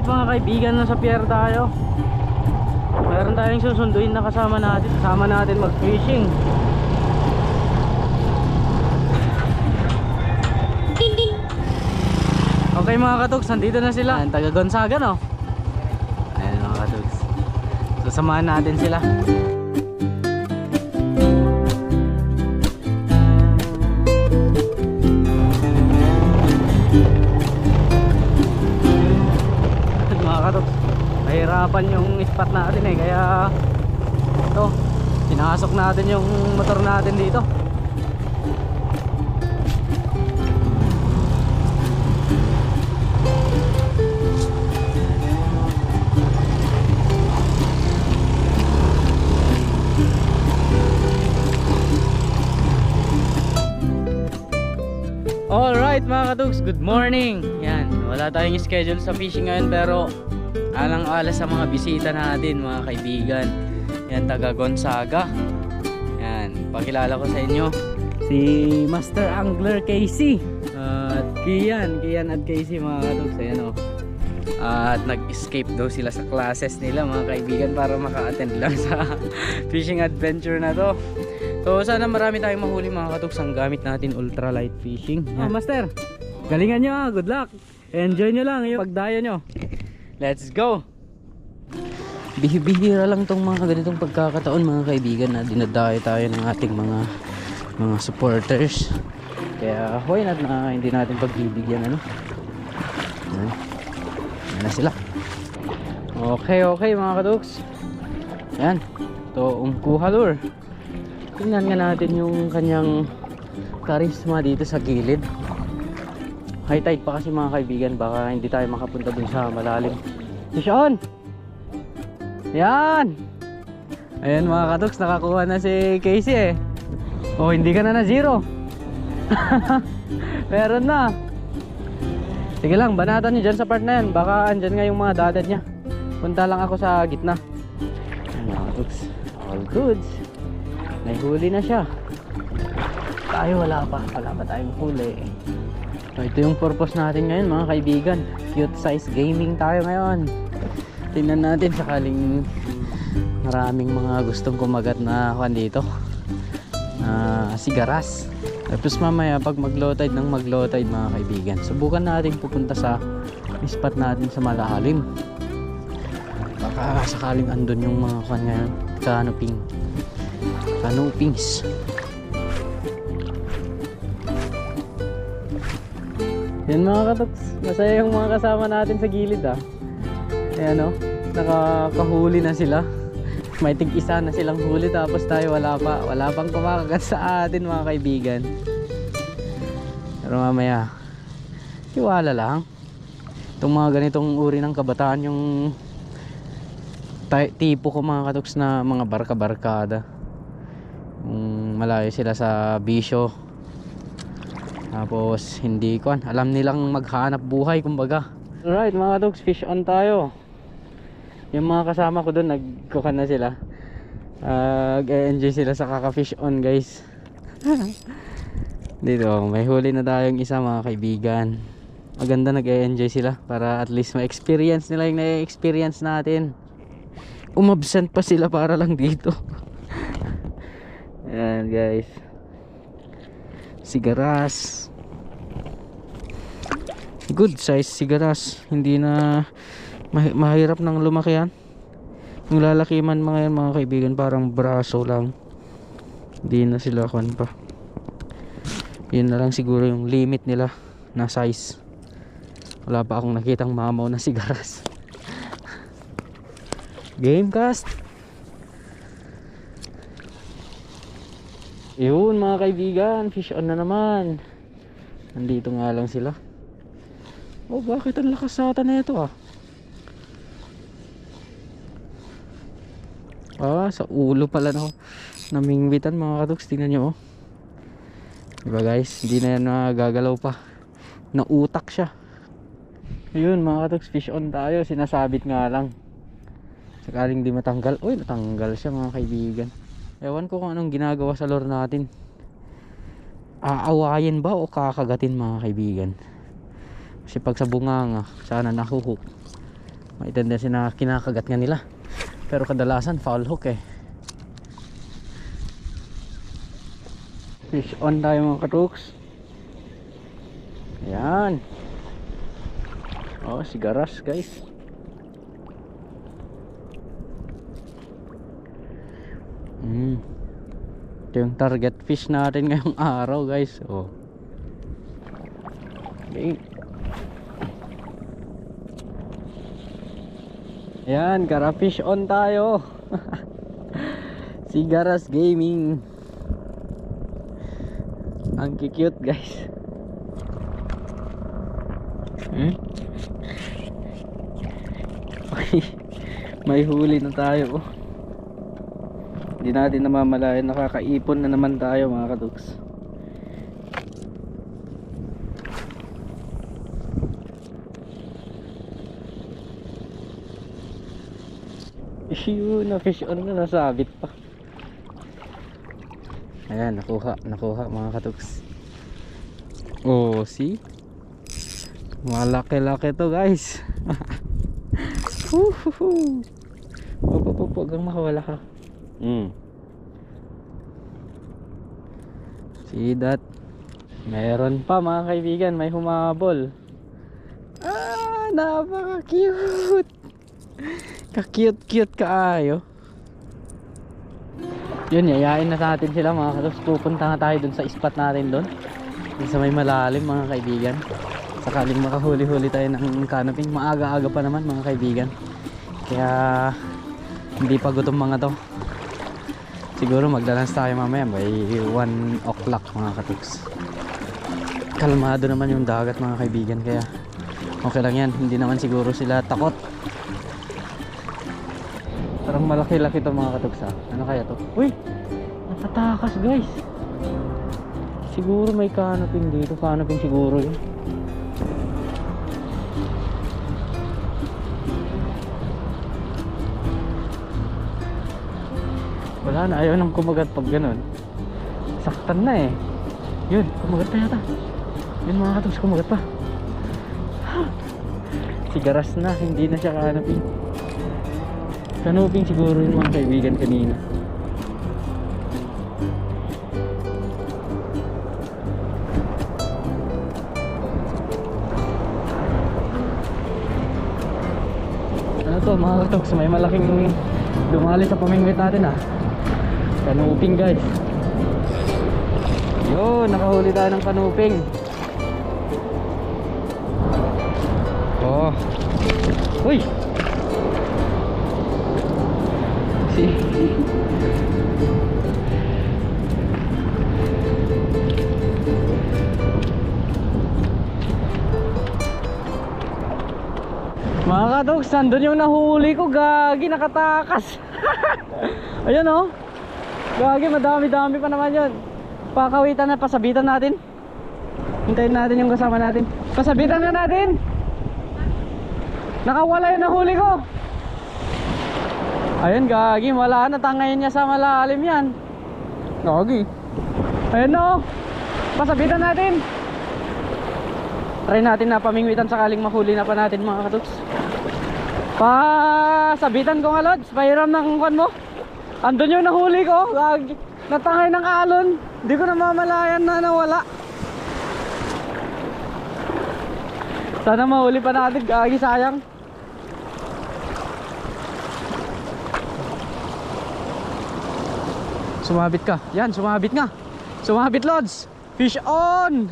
Alright mga kaibigan, nasa pier tayo. Meron tayong susunduin na kasama natin mag fishing. Okay mga katugs, nandito na sila. Ayan, taga Gonzaga no. Ayan mga katugs, sasamahan natin sila. Mga katugs, nahirapan yung spot natin eh, kaya ito, pinasok natin yung motor natin dito. Alright mga katugs, good morning. Yan, wala tayong schedule sa fishing ngayon, pero alang-ala sa mga bisita natin mga kaibigan. Yan, taga Gonzaga. Yan, pakilala ko sa inyo si Master Angler Casey at Kian at Casey mga katugs. Ayan o. At nag-escape daw sila sa classes nila mga kaibigan para maka-attend lang sa fishing adventure na to. So sana marami tayong mahuli mga katugs. Ang gamit natin ultralight fishing. Master, galingan nyo good luck. Enjoy nyo lang yung pagdaya nyo. Let's go. Bihira lang tong mga ganitong pagkakataon mga kaibigan na dinadayo tayo ng ating mga supporters. Kaya why not na hindi natin pagbibigyan ano. Yan na sila. Okay mga katugs. Yan, ito Ungkuha Lure. Tingnan nga natin yung kanyang charisma dito sa gilid. High tide pa kasi mga kaibigan, baka hindi tayo makapunta dun sa malalim. Fish on! Yan! Ayan mga katugs, nakakuha na si Casey eh. Oh, hindi ka na zero. Meron na. Sige lang, banatan nyo dyan sa part na yan. Baka andyan nga yung mga dadad nya. Punta lang ako sa gitna. Ayan mga katugs, all goods. May huli na siya. Tayo wala pa tayong huli. So, ito yung purpose natin ngayon mga kaibigan. Cute size gaming tayo ngayon. Tingnan natin sakaling maraming mga gustong kumagat na kuwan dito. Sigaras. Tapos mamaya pag mag-low tide mga kaibigan, subukan natin pupunta sa spot natin sa malalim. Baka sakaling andun yung mga kuwan ngayon, canopings. Yan mga katugs, masaya yung mga kasama natin sa gilid Ayan o, nakakahuli na sila. May tig-isa na silang huli, tapos tayo wala pang kumakagat sa atin mga kaibigan. Pero mamaya tiwala lang. Itong mga ganitong uri ng kabataan yung tipo ko mga katugs na mga barka-barkada. Malayo sila sa bisyo, tapos hindi ko alam nilang maghanap buhay kumbaga. Alright mga katugs, fish on tayo. Yung mga kasama ko doon nagkukan na sila, enjoy sila sa kaka-fish on guys. Dito may huli na tayong isa mga kaibigan. Maganda, nag-enjoy sila para at least ma-experience nila yung na-experience natin. Umabsent pa sila para lang dito. Ayan guys, sigaras, good size sigaras. Hindi na mahirap nang lumaki yan. Yung lalaki man mga yan mga kaibigan, parang braso lang. Hindi na sila kan pa. Yun na lang siguro yung limit nila na size. Wala pa akong nakitang mamaw na sigaras. Game cast. Yun mga kaibigan, fish on na naman. Nandito nga lang sila. Oh, bakit ang lakas ata na ito sa ulo pala namingwitan mga katugs. Tingnan nyo diba guys, hindi na yan nagagalaw pa, nautak siya. Ayun mga katugs, fish on tayo. Sinasabit nga lang, sakaling di matanggal. Uy, natanggal siya mga kaibigan. Ewan ko kung anong ginagawa sa lure natin. Aawayin ba o kakagatin mga kaibigan? Kasi pag sa bunganga sana nahuhook. may tendency na kinakagat nga nila, pero kadalasan foul hook eh. Fish on tayo mga katuks. Ayan. Oh, sigaras guys. Ito yung target fish natin ngayong araw guys. Oh. Okay. Ayan, kara fish on tayo. Sigaras Gaming. Ang cute guys. Okay. May huli na tayo. Hindi natin namamalayan, nakakaipon na naman tayo mga kaduks. Yun, na fish on na, nasabit pa. Ayan, nakuha mga katuks. Oh, see? Malaki-laki to guys. Huwag hanggang makawala ka. See that? Meron pa mga kaibigan, may humabol. Napaka-cute. Ka-cute kaayo. Yun, yayain na natin sila mga katuks. Pupunta na tayo dun sa spot natin dun sa may malalim mga kaibigan. Sakaling makahuli-huli tayo ng canoping. Maaga-aga pa naman mga kaibigan, kaya hindi pa gutom mga to. Siguro magdalans tayo mamaya by 1 o'clock mga katuks. Kalmado naman yung dagat mga kaibigan, kaya okay lang yan. Hindi naman siguro sila takot. Parang malaki-laki to mga katuks ha. Ano kaya to? Uy! Nakatakas guys. Siguro may canoping dito. Canoping siguro yun. Wala na, ayaw nang kumagat pag ganun. Saktan na eh. Yun, kumagat pa yata. Yun mga katuks, kumagat pa. Sigaras na, hindi na siya canoping. Canoping siguro yun mga kaibigan kanina. Ano to mga katuks, may malaking dumali sa pamingwit natin ah. Canoping guys. Yun, nakahuli tayo ng canoping. Oh. Uy! Mga katuks, nandun yung nahuli ko. Gagi, nakatakas. Ayun oh. Gagi, madami-dami pa naman yun. Pakawitan na, pasabitan natin. Hintayin natin yung kasama natin. Pasabitan na natin. Nakawala yung nahuli ko. Ayun gagi, wala na. Tangayin niya sa malalim yan. Gagi. Ayun oh. Pasabitan natin. Try natin na pamingwitan sakaling mahuli na pa natin mga katuks. Pasabitan ko nga lods. Pahiram ng kwan mo. Andun yung nahuli ko. Gagi. Natangay ng alon. Hindi ko na mamalayan na nawala. Sana mahuli pa natin. Gagi, sayang. Sumabit ka. Yan, sumabit nga. Sumabit lods. Fish on.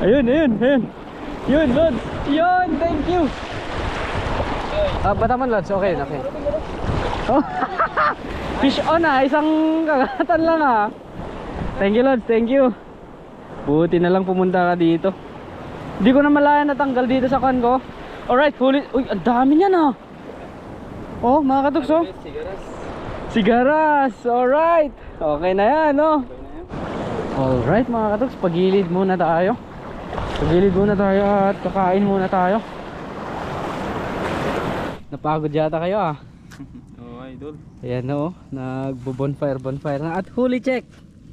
Ayun. Yun lods. Yun, thank you. Bataman lods. Okay. Oh. Fish on ah. Isang kagatan lang ah. Thank you lods, thank you. Buti na lang pumunta ka dito. Hindi ko na malaya natanggal dito sa kan ko. Alright, huli. Uy, ang dami niyan ah. Oh, mga katuks oh. Sigaras. Alright. Okay na yan oh. Alright mga katuks, pagilid muna tayo. At kakain muna tayo. Napagod yata kayo ah. Oo, idol. Ayan o, nagbo-bonfire na. At huli check.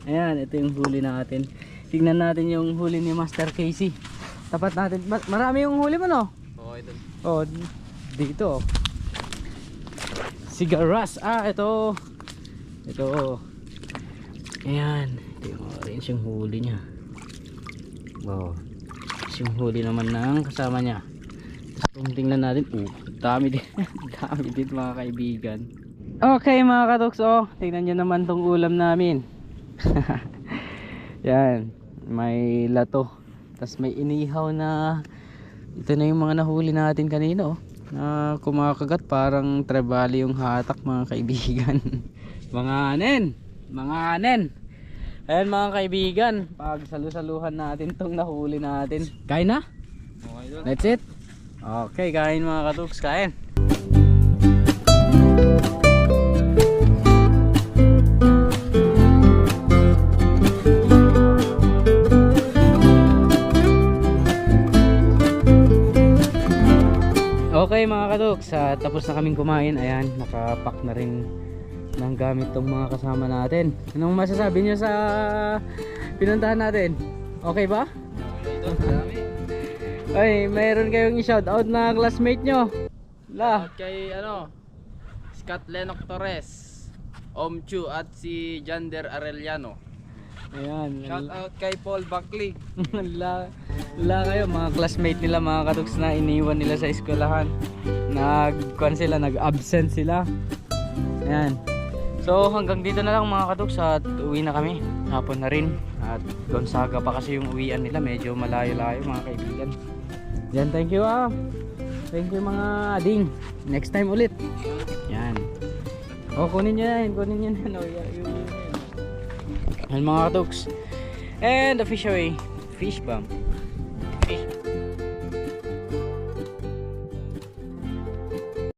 Ayan, ito yung huli natin. Tignan natin yung huli ni Master Casey. Tapat natin. Marami yung huli mo no? Okay dun. Oh, dito. Sigaras. Ito. Ito. Ayan. Ito yung orange yung huli niya. Wow. Yung huli naman ng kasama niya. Tapos kung tingnan natin, dami din. Dami din mga kaibigan. Okay mga katoks, tingnan nyo naman tong ulam namin. Yan. May lato. Tapos may inihaw na. Ito na yung mga nahuli natin kanina na kumakagat, parang trebali yung hatak mga kaibigan. Mga anen. Ayan mga kaibigan, pag salusaluhan natin tong nahuli natin. Kain na? Okay dun. That's it? Okay, kain mga katuks, kain. Okay mga katuks, tapos na kaming kumain. Ayan, nakapack na rin ng gamit tong mga kasama natin. Anong masasabi nyo sa pinuntahan natin? Okay ba? Okay dun. Dami. Ay, mayroon kayong i-shoutout na classmate nyo. Shoutout kay Scott Lennox Torres, Om Chu at si Jander Arellano. Ayan. Shoutout kay Paul Buckley. Wala kayo, mga classmate nila mga katuks na iniwan nila sa eskwelahan. Nag-absent sila. Ayan. So hanggang dito na lang mga katuks at uwi na kami. Hapon na rin. At Gonzaga pa kasi yung uwian nila, medyo malayo-layo mga kaibigan. Yan, thank you Thank you mga ading. Next time ulit. Yan. Kunin nyo yan. Yan mga katuks. And the fish away. Fish bomb. Fish.